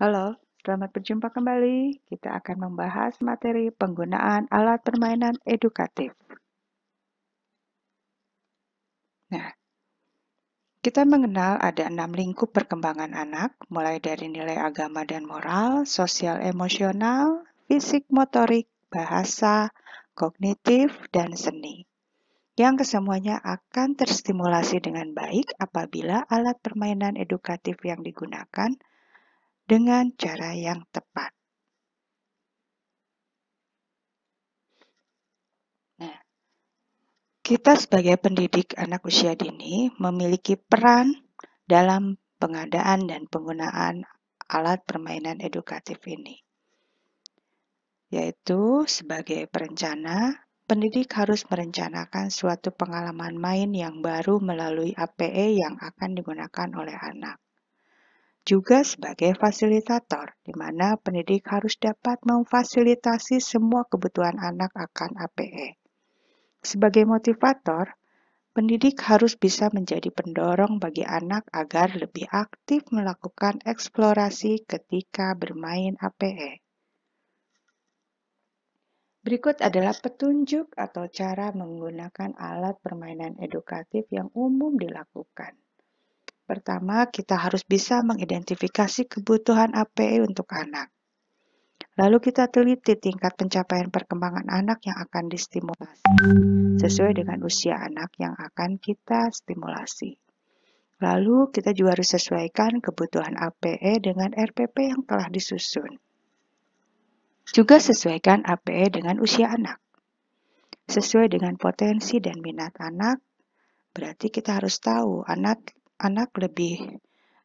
Halo, selamat berjumpa kembali. Kita akan membahas materi penggunaan alat permainan edukatif. Nah, kita mengenal ada 6 lingkup perkembangan anak, mulai dari nilai agama dan moral, sosial emosional, fisik motorik, bahasa, kognitif, dan seni. Yang kesemuanya akan terstimulasi dengan baik apabila alat permainan edukatif yang digunakan dengan cara yang tepat. Nah, kita sebagai pendidik anak usia dini memiliki peran dalam pengadaan dan penggunaan alat permainan edukatif ini, yaitu sebagai perencana, pendidik harus merencanakan suatu pengalaman main yang baru melalui APE yang akan digunakan oleh anak. Juga sebagai fasilitator, di mana pendidik harus dapat memfasilitasi semua kebutuhan anak akan APE. Sebagai motivator, pendidik harus bisa menjadi pendorong bagi anak agar lebih aktif melakukan eksplorasi ketika bermain APE. Berikut adalah petunjuk atau cara menggunakan alat permainan edukatif yang umum dilakukan. Pertama, kita harus bisa mengidentifikasi kebutuhan APE untuk anak. Lalu kita teliti tingkat pencapaian perkembangan anak yang akan distimulasi, sesuai dengan usia anak yang akan kita stimulasi. Lalu kita juga harus sesuaikan kebutuhan APE dengan RPP yang telah disusun. Juga sesuaikan APE dengan usia anak. Sesuai dengan potensi dan minat anak, berarti kita harus tahu anak lebih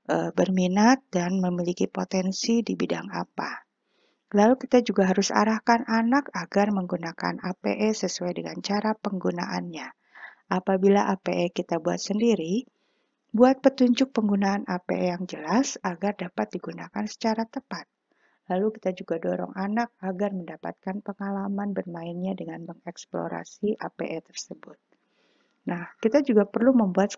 berminat dan memiliki potensi di bidang apa. Lalu kita juga harus arahkan anak agar menggunakan APE sesuai dengan cara penggunaannya. Apabila APE kita buat sendiri, buat petunjuk penggunaan APE yang jelas agar dapat digunakan secara tepat. Lalu kita juga dorong anak agar mendapatkan pengalaman bermainnya dengan mengeksplorasi APE tersebut. Nah, kita juga perlu membuat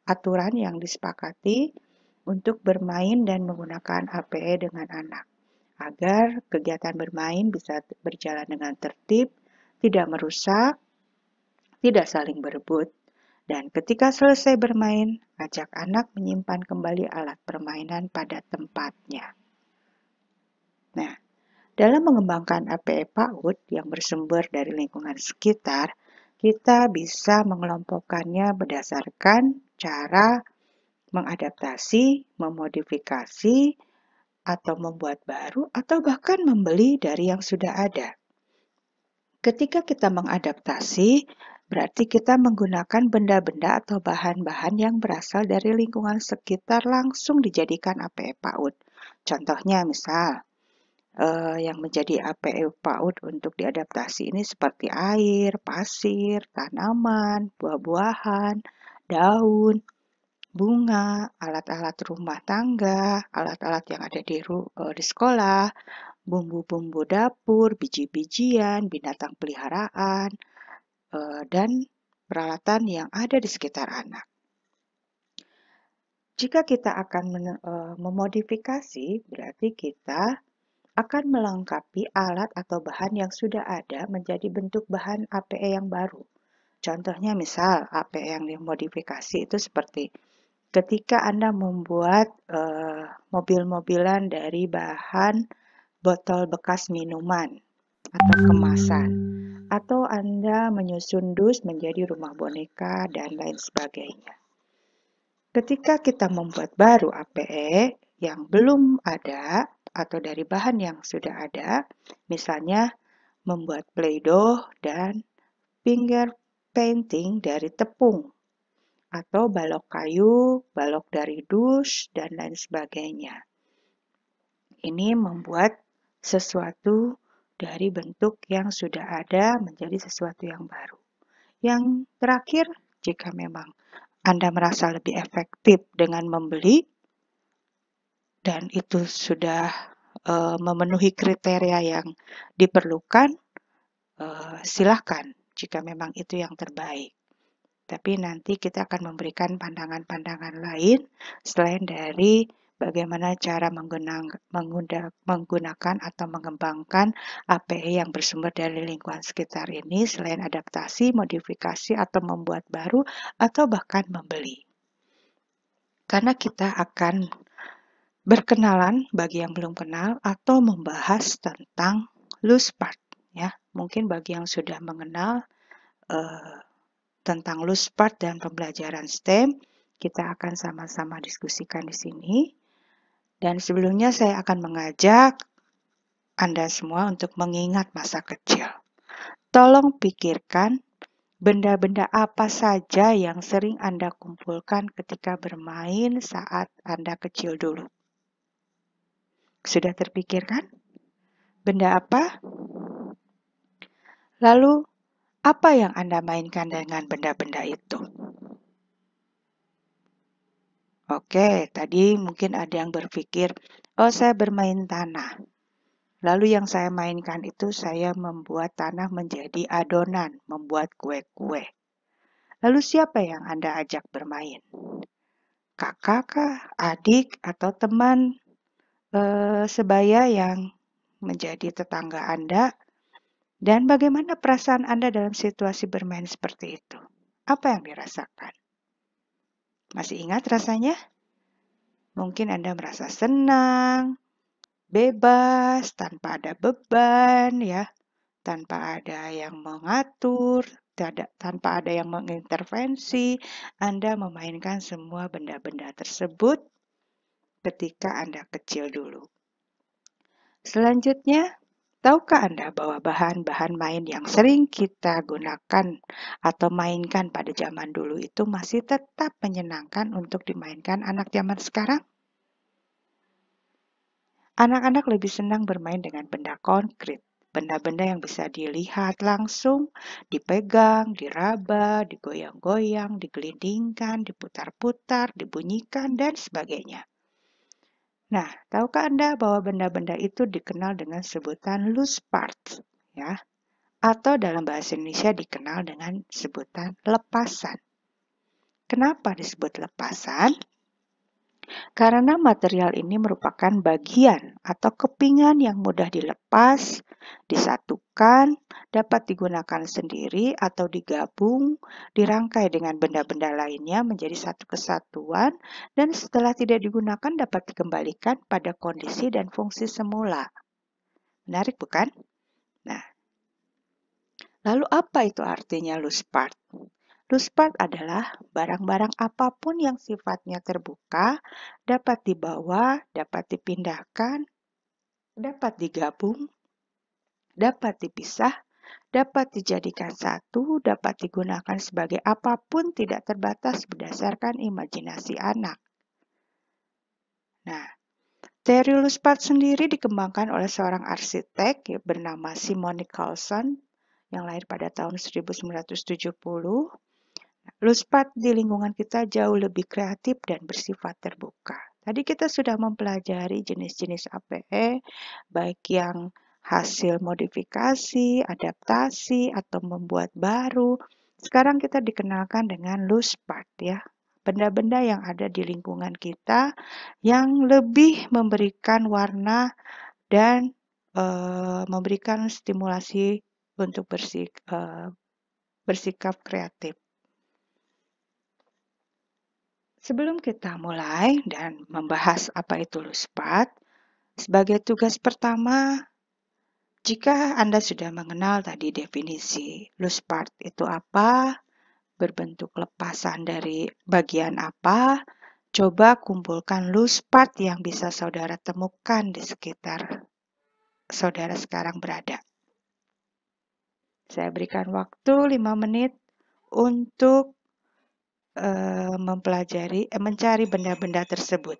aturan yang disepakati untuk bermain dan menggunakan APE dengan anak, agar kegiatan bermain bisa berjalan dengan tertib, tidak merusak, tidak saling berebut, dan ketika selesai bermain, ajak anak menyimpan kembali alat permainan pada tempatnya. Nah, dalam mengembangkan APE PAUD yang bersumber dari lingkungan sekitar, kita bisa mengelompokkannya berdasarkan cara mengadaptasi, memodifikasi, atau membuat baru, atau bahkan membeli dari yang sudah ada. Ketika kita mengadaptasi, berarti kita menggunakan benda-benda atau bahan-bahan yang berasal dari lingkungan sekitar langsung dijadikan APE PAUD. Contohnya misal, yang menjadi APE PAUD untuk diadaptasi ini seperti air, pasir, tanaman, buah-buahan, daun, bunga, alat-alat rumah tangga, alat-alat yang ada di sekolah, bumbu-bumbu dapur, biji-bijian, binatang peliharaan, dan peralatan yang ada di sekitar anak. Jika kita akan memodifikasi, berarti kita akan melengkapi alat atau bahan yang sudah ada menjadi bentuk bahan APE yang baru. Contohnya misal APE yang dimodifikasi itu seperti ketika Anda membuat mobil-mobilan dari bahan botol bekas minuman atau kemasan, atau Anda menyusun dus menjadi rumah boneka dan lain sebagainya. Ketika kita membuat baru APE yang belum ada atau dari bahan yang sudah ada, misalnya membuat Play-Doh dan finger painting dari tepung, atau balok kayu, balok dari dus, dan lain sebagainya. Ini membuat sesuatu dari bentuk yang sudah ada menjadi sesuatu yang baru. Yang terakhir, jika memang Anda merasa lebih efektif dengan membeli, dan itu sudah memenuhi kriteria yang diperlukan, silahkan jika memang itu yang terbaik. Tapi nanti kita akan memberikan pandangan-pandangan lain selain dari bagaimana cara menggunakan atau mengembangkan APE yang bersumber dari lingkungan sekitar ini selain adaptasi, modifikasi, atau membuat baru, atau bahkan membeli. Karena kita akan berkenalan bagi yang belum kenal atau membahas tentang loose part. Ya, mungkin bagi yang sudah mengenal tentang loose part dan pembelajaran STEM, kita akan sama-sama diskusikan di sini. Dan sebelumnya saya akan mengajak Anda semua untuk mengingat masa kecil. Tolong pikirkan benda-benda apa saja yang sering Anda kumpulkan ketika bermain saat Anda kecil dulu. Sudah terpikirkan? Benda apa? Lalu, apa yang Anda mainkan dengan benda-benda itu? Oke, tadi mungkin ada yang berpikir, oh saya bermain tanah. Lalu yang saya mainkan itu saya membuat tanah menjadi adonan, membuat kue-kue. Lalu siapa yang Anda ajak bermain? Kakak kah, adik, atau teman sebaya yang menjadi tetangga Anda? Dan bagaimana perasaan Anda dalam situasi bermain seperti itu? Apa yang dirasakan? Masih ingat rasanya? Mungkin Anda merasa senang, bebas, tanpa ada beban, ya, tanpa ada yang mengatur, tanpa ada yang mengintervensi. Anda memainkan semua benda-benda tersebut ketika Anda kecil dulu. Selanjutnya, tahukah Anda bahwa bahan-bahan main yang sering kita gunakan atau mainkan pada zaman dulu itu masih tetap menyenangkan untuk dimainkan anak zaman sekarang? Anak-anak lebih senang bermain dengan benda konkret, benda-benda yang bisa dilihat langsung, dipegang, diraba, digoyang-goyang, digelindingkan, diputar-putar, dibunyikan, dan sebagainya. Nah, tahukah Anda bahwa benda-benda itu dikenal dengan sebutan loose parts, ya? Atau dalam bahasa Indonesia dikenal dengan sebutan lepasan. Kenapa disebut lepasan? Karena material ini merupakan bagian atau kepingan yang mudah dilepas, disatukan, dapat digunakan sendiri atau digabung, dirangkai dengan benda-benda lainnya menjadi satu kesatuan, dan setelah tidak digunakan dapat dikembalikan pada kondisi dan fungsi semula. Menarik bukan? Nah, lalu apa itu artinya loose part? Loose part adalah barang-barang apapun yang sifatnya terbuka, dapat dibawa, dapat dipindahkan, dapat digabung, dapat dipisah, dapat dijadikan satu, dapat digunakan sebagai apapun tidak terbatas berdasarkan imajinasi anak. Nah, teori loose part sendiri dikembangkan oleh seorang arsitek bernama Simon Nicholson yang lahir pada tahun 1970. Loose part di lingkungan kita jauh lebih kreatif dan bersifat terbuka. Tadi kita sudah mempelajari jenis-jenis APE, baik yang hasil modifikasi, adaptasi, atau membuat baru. Sekarang kita dikenalkan dengan loose part, ya. Benda-benda yang ada di lingkungan kita yang lebih memberikan warna dan memberikan stimulasi untuk bersikap kreatif. Sebelum kita mulai dan membahas apa itu loose part, sebagai tugas pertama, jika Anda sudah mengenal tadi definisi loose part itu apa, berbentuk lepasan dari bagian apa, coba kumpulkan loose part yang bisa saudara temukan di sekitar saudara sekarang berada. Saya berikan waktu 5 menit untuk mencari benda-benda tersebut.